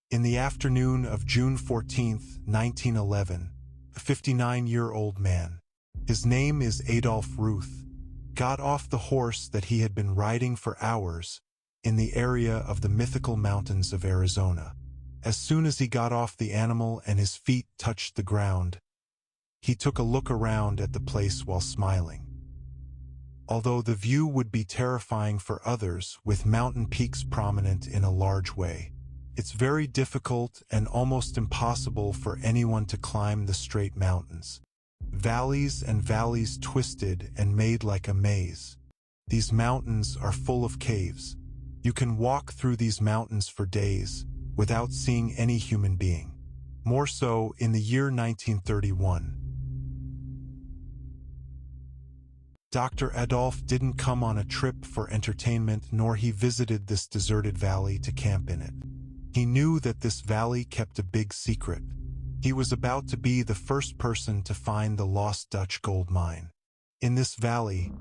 In the afternoon of June 14, 1911, a 59-year-old man, his name is Adolph Ruth, got off the horse that he had been riding for hours in the area of the mythical mountains of Arizona. As soon as he got off the animal and his feet touched the ground, he took a look around at the place while smiling. Although the view would be terrifying for others, with mountain peaks prominent in a large way, it's very difficult and almost impossible for anyone to climb the straight mountains. Valleys and valleys twisted and made like a maze. These mountains are full of caves. You can walk through these mountains for days without seeing any human being. More so in the year 1931. Dr. Adolph didn't come on a trip for entertainment, nor he visited this deserted valley to camp in it. He knew that this valley kept a big secret. He was about to be the first person to find the lost Dutch gold mine. In this valley,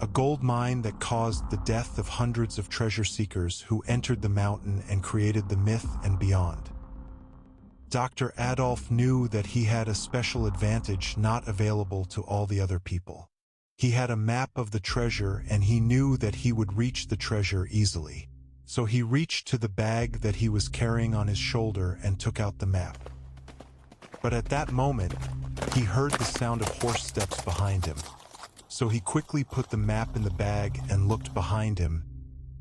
a gold mine that caused the death of hundreds of treasure seekers who entered the mountain and created the myth and beyond. Dr. Adolph knew that he had a special advantage not available to all the other people. He had a map of the treasure, and he knew that he would reach the treasure easily. So he reached to the bag that he was carrying on his shoulder and took out the map. But at that moment, he heard the sound of horse steps behind him. So he quickly put the map in the bag and looked behind him,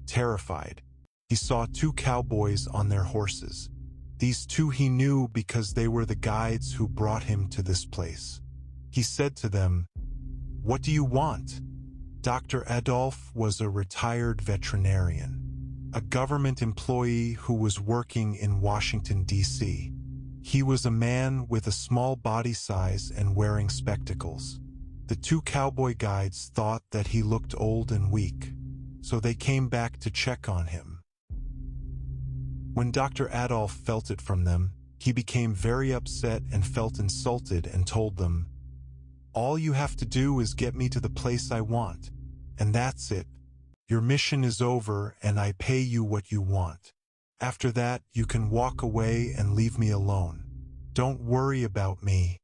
terrified. He saw two cowboys on their horses. These two he knew because they were the guides who brought him to this place. He said to them, "What do you want?" Dr. Adolph was a retired veterinarian, a government employee who was working in Washington, D.C. He was a man with a small body size and wearing spectacles. The two cowboy guides thought that he looked old and weak, so they came back to check on him. When Dr. Adolph felt it from them, he became very upset and felt insulted and told them, "All you have to do is get me to the place I want, and that's it. Your mission is over and I pay you what you want. After that, you can walk away and leave me alone. Don't worry about me.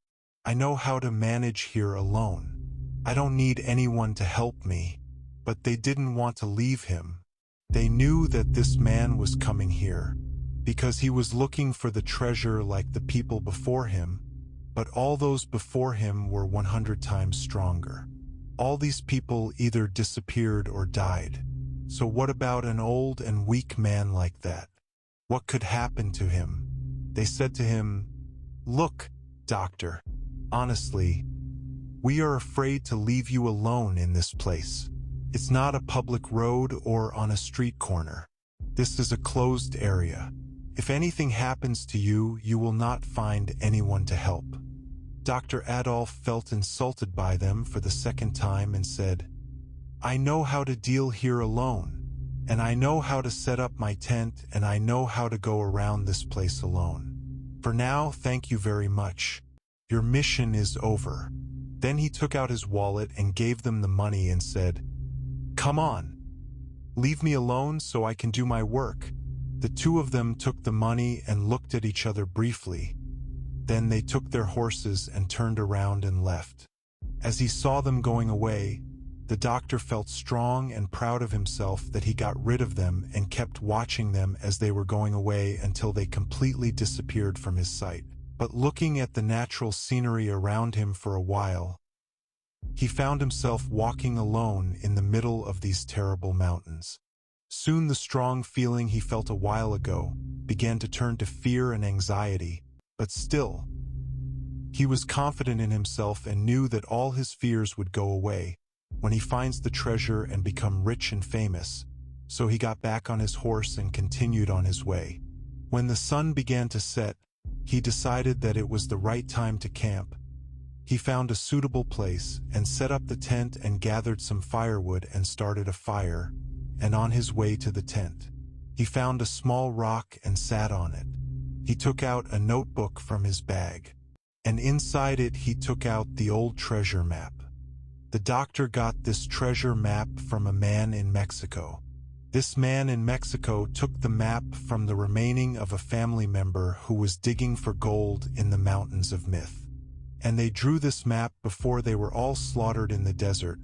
I know how to manage here alone. I don't need anyone to help me." But they didn't want to leave him. They knew that this man was coming here because he was looking for the treasure like the people before him, but all those before him were 100 times stronger. All these people either disappeared or died. So what about an old and weak man like that? What could happen to him? They said to him, "Look, doctor, honestly, we are afraid to leave you alone in this place. It's not a public road or on a street corner. This is a closed area. If anything happens to you, you will not find anyone to help." Dr. Adolph felt insulted by them for the second time and said, "I know how to deal here alone, and I know how to set up my tent, and I know how to go around this place alone. For now, thank you very much. Your mission is over." Then he took out his wallet and gave them the money and said, "Come on, leave me alone so I can do my work." The two of them took the money and looked at each other briefly. Then they took their horses and turned around and left. As he saw them going away, the doctor felt strong and proud of himself that he got rid of them and kept watching them as they were going away until they completely disappeared from his sight. But looking at the natural scenery around him for a while, he found himself walking alone in the middle of these terrible mountains. Soon the strong feeling he felt a while ago began to turn to fear and anxiety, but still, he was confident in himself and knew that all his fears would go away when he finds the treasure and become rich and famous. So he got back on his horse and continued on his way. When the sun began to set, he decided that it was the right time to camp. He found a suitable place and set up the tent and gathered some firewood and started a fire, and on his way to the tent, he found a small rock and sat on it. He took out a notebook from his bag, and inside it he took out the old treasure map. The doctor got this treasure map from a man in Mexico. This man in Mexico took the map from the remaining of a family member who was digging for gold in the mountains of myth. And they drew this map before they were all slaughtered in the desert.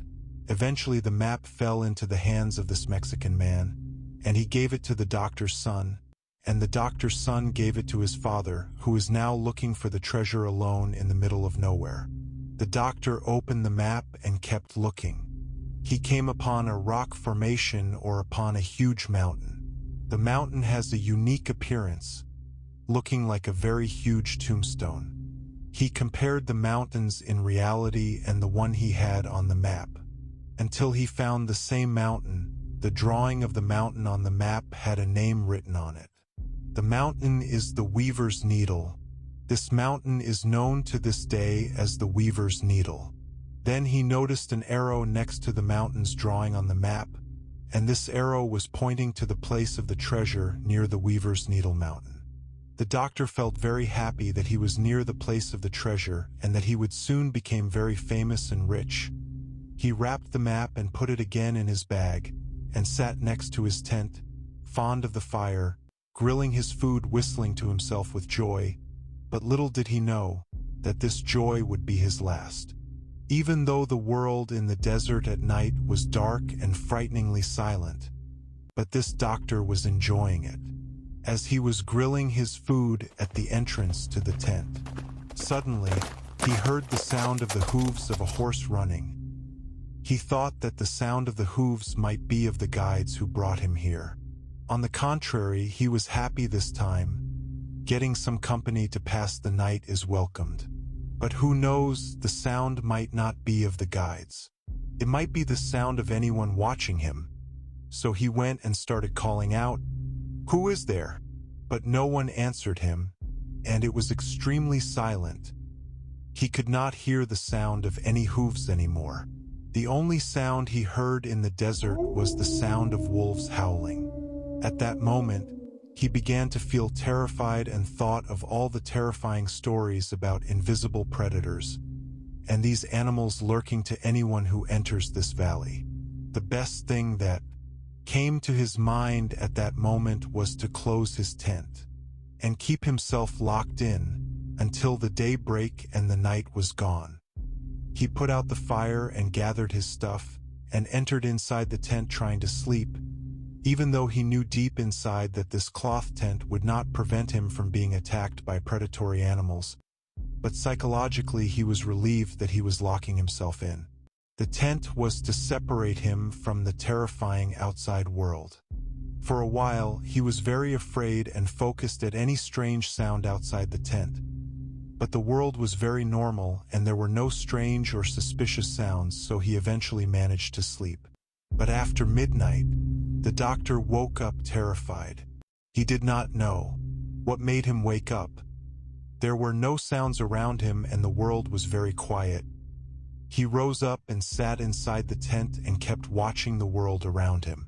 Eventually the map fell into the hands of this Mexican man, and he gave it to the doctor's son, and the doctor's son gave it to his father, who is now looking for the treasure alone in the middle of nowhere. The doctor opened the map and kept looking. He came upon a rock formation or upon a huge mountain. The mountain has a unique appearance, looking like a very huge tombstone. He compared the mountains in reality and the one he had on the map, until he found the same mountain. The drawing of the mountain on the map had a name written on it. The mountain is the Weaver's Needle. This mountain is known to this day as the Weaver's Needle. Then he noticed an arrow next to the mountain's drawing on the map, and this arrow was pointing to the place of the treasure near the Weaver's Needle mountain. The doctor felt very happy that he was near the place of the treasure and that he would soon become very famous and rich. He wrapped the map and put it again in his bag, and sat next to his tent, fond of the fire, grilling his food, whistling to himself with joy. But little did he know that this joy would be his last. Even though the world in the desert at night was dark and frighteningly silent, but this doctor was enjoying it. As he was grilling his food at the entrance to the tent, suddenly he heard the sound of the hooves of a horse running. He thought that the sound of the hooves might be of the guides who brought him here. On the contrary, he was happy this time. Getting some company to pass the night is welcomed. But who knows, the sound might not be of the guides. It might be the sound of anyone watching him. So he went and started calling out, "Who is there?" But no one answered him, and it was extremely silent. He could not hear the sound of any hooves anymore. The only sound he heard in the desert was the sound of wolves howling. At that moment, he began to feel terrified and thought of all the terrifying stories about invisible predators, and these animals lurking to anyone who enters this valley. The best thing that came to his mind at that moment was to close his tent and keep himself locked in until the daybreak and the night was gone. He put out the fire and gathered his stuff and entered inside the tent trying to sleep, even though he knew deep inside that this cloth tent would not prevent him from being attacked by predatory animals. But psychologically he was relieved that he was locking himself in. The tent was to separate him from the terrifying outside world. For a while he was very afraid and focused at any strange sound outside the tent. But the world was very normal and there were no strange or suspicious sounds, so he eventually managed to sleep. But after midnight, the doctor woke up terrified. He did not know what made him wake up. There were no sounds around him and the world was very quiet. He rose up and sat inside the tent and kept watching the world around him.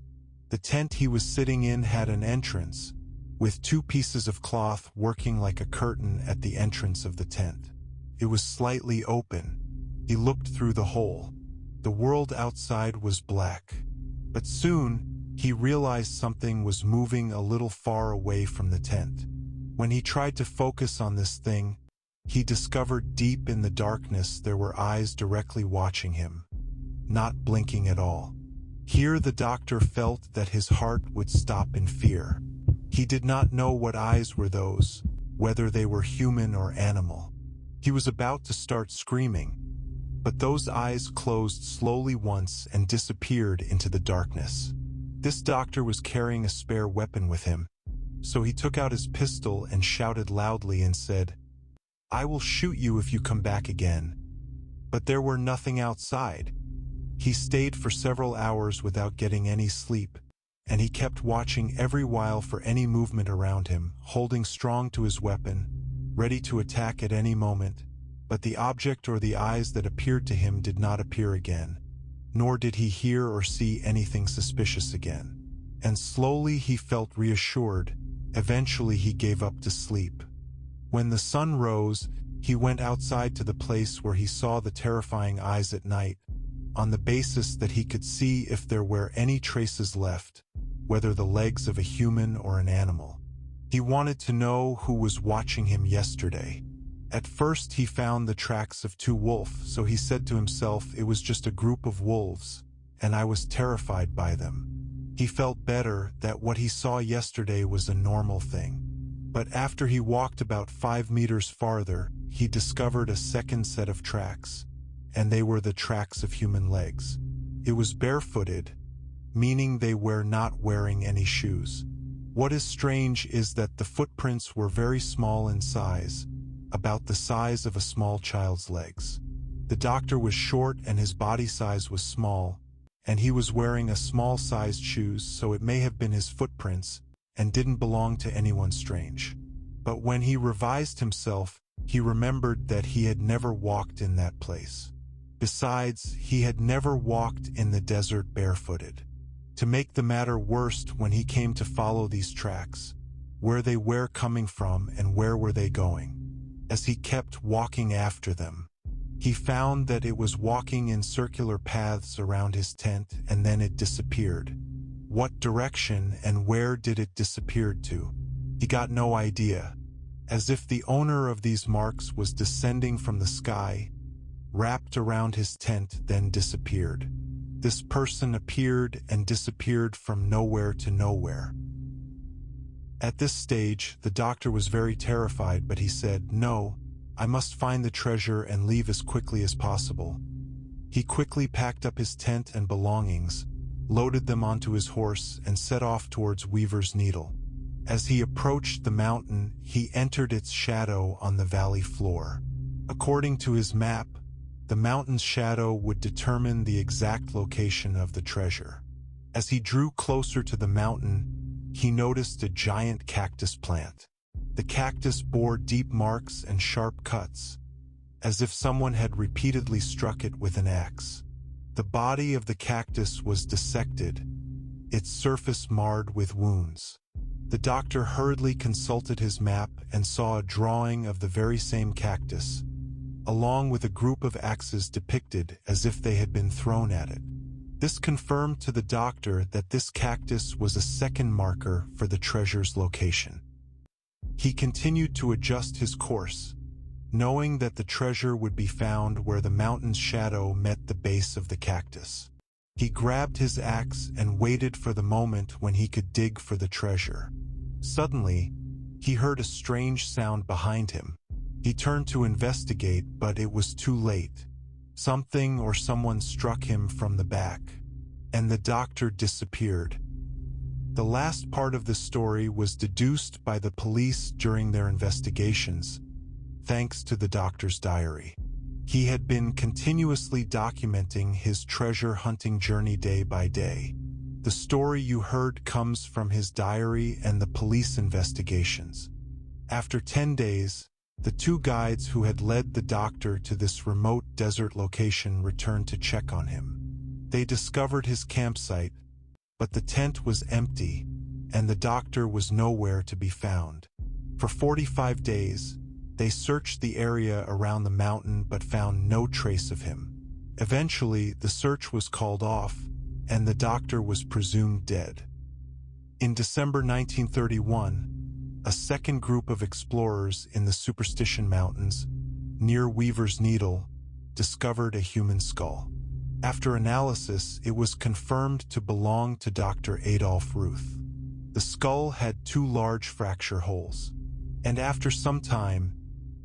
The tent he was sitting in had an entrance, with two pieces of cloth working like a curtain at the entrance of the tent. It was slightly open. He looked through the hole. The world outside was black. But soon, he realized something was moving a little far away from the tent. When he tried to focus on this thing, he discovered deep in the darkness there were eyes directly watching him, not blinking at all. Here the doctor felt that his heart would stop in fear. He did not know what eyes were those, whether they were human or animal. He was about to start screaming, but those eyes closed slowly once and disappeared into the darkness. This doctor was carrying a spare weapon with him, so he took out his pistol and shouted loudly and said, "I will shoot you if you come back again." But there were nothing outside. He stayed for several hours without getting any sleep, and he kept watching every while for any movement around him, holding strong to his weapon, ready to attack at any moment. But the object or the eyes that appeared to him did not appear again, nor did he hear or see anything suspicious again. And slowly he felt reassured. Eventually he gave up to sleep. When the sun rose, he went outside to the place where he saw the terrifying eyes at night, on the basis that he could see if there were any traces left. whether the legs of a human or an animal. He wanted to know who was watching him yesterday. At first he found the tracks of two wolves, so he said to himself it was just a group of wolves, and I was terrified by them. He felt better that what he saw yesterday was a normal thing. But after he walked about 5 meters farther, he discovered a second set of tracks, and they were the tracks of human legs. It was barefooted, meaning they were not wearing any shoes. What is strange is that the footprints were very small in size, about the size of a small child's legs. The doctor was short and his body size was small, and he was wearing a small-sized shoes, so it may have been his footprints and didn't belong to anyone strange. But when he revised himself, he remembered that he had never walked in that place. Besides, he had never walked in the desert barefooted. To make the matter worse, when he came to follow these tracks, where they were coming from and where were they going? As he kept walking after them, he found that it was walking in circular paths around his tent, and then it disappeared. What direction and where did it disappear to? He got no idea. As if the owner of these marks was descending from the sky, wrapped around his tent, then disappeared. This person appeared and disappeared from nowhere to nowhere. At this stage, the doctor was very terrified, but he said, "No, I must find the treasure and leave as quickly as possible." He quickly packed up his tent and belongings, loaded them onto his horse, and set off towards Weaver's Needle. As he approached the mountain, he entered its shadow on the valley floor. According to his map, the mountain's shadow would determine the exact location of the treasure. As he drew closer to the mountain, he noticed a giant cactus plant. The cactus bore deep marks and sharp cuts, as if someone had repeatedly struck it with an axe. The body of the cactus was dissected, its surface marred with wounds. The doctor hurriedly consulted his map and saw a drawing of the very same cactus, along with a group of axes depicted as if they had been thrown at it. This confirmed to the doctor that this cactus was a second marker for the treasure's location. He continued to adjust his course, knowing that the treasure would be found where the mountain's shadow met the base of the cactus. He grabbed his axe and waited for the moment when he could dig for the treasure. Suddenly, he heard a strange sound behind him. He turned to investigate, but it was too late. Something or someone struck him from the back, and the doctor disappeared. The last part of the story was deduced by the police during their investigations, thanks to the doctor's diary. He had been continuously documenting his treasure hunting journey day by day. The story you heard comes from his diary and the police investigations. After 10 days, the two guides who had led the doctor to this remote desert location returned to check on him. They discovered his campsite, but the tent was empty, and the doctor was nowhere to be found. For 45 days, they searched the area around the mountain but found no trace of him. Eventually, the search was called off, and the doctor was presumed dead. In December 1931, a second group of explorers in the Superstition Mountains, near Weaver's Needle, discovered a human skull. After analysis, it was confirmed to belong to Dr. Adolph Ruth. The skull had 2 large fracture holes, and after some time,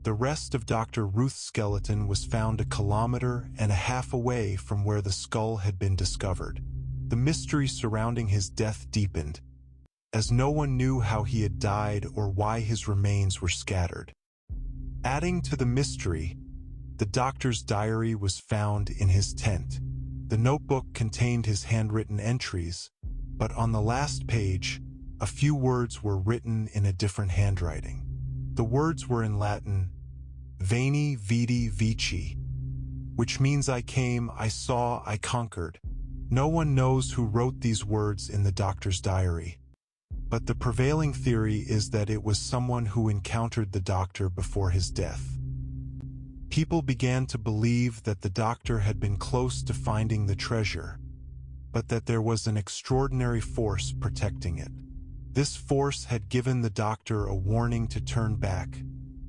the rest of Dr. Ruth's skeleton was found 1.5 kilometers away from where the skull had been discovered. The mystery surrounding his death deepened, as no one knew how he had died or why his remains were scattered. Adding to the mystery, the doctor's diary was found in his tent. The notebook contained his handwritten entries, but on the last page, a few words were written in a different handwriting. The words were in Latin, Veni, Vidi, Vici, which means I came, I saw, I conquered. No one knows who wrote these words in the doctor's diary, but the prevailing theory is that it was someone who encountered the doctor before his death. People began to believe that the doctor had been close to finding the treasure, but that there was an extraordinary force protecting it. This force had given the doctor a warning to turn back,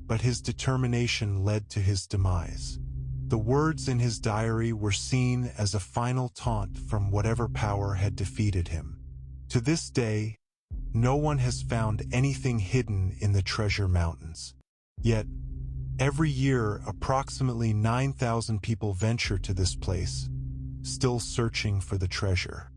but his determination led to his demise. The words in his diary were seen as a final taunt from whatever power had defeated him. To this day, no one has found anything hidden in the Treasure Mountains. Yet, every year approximately 9,000 people venture to this place, still searching for the treasure.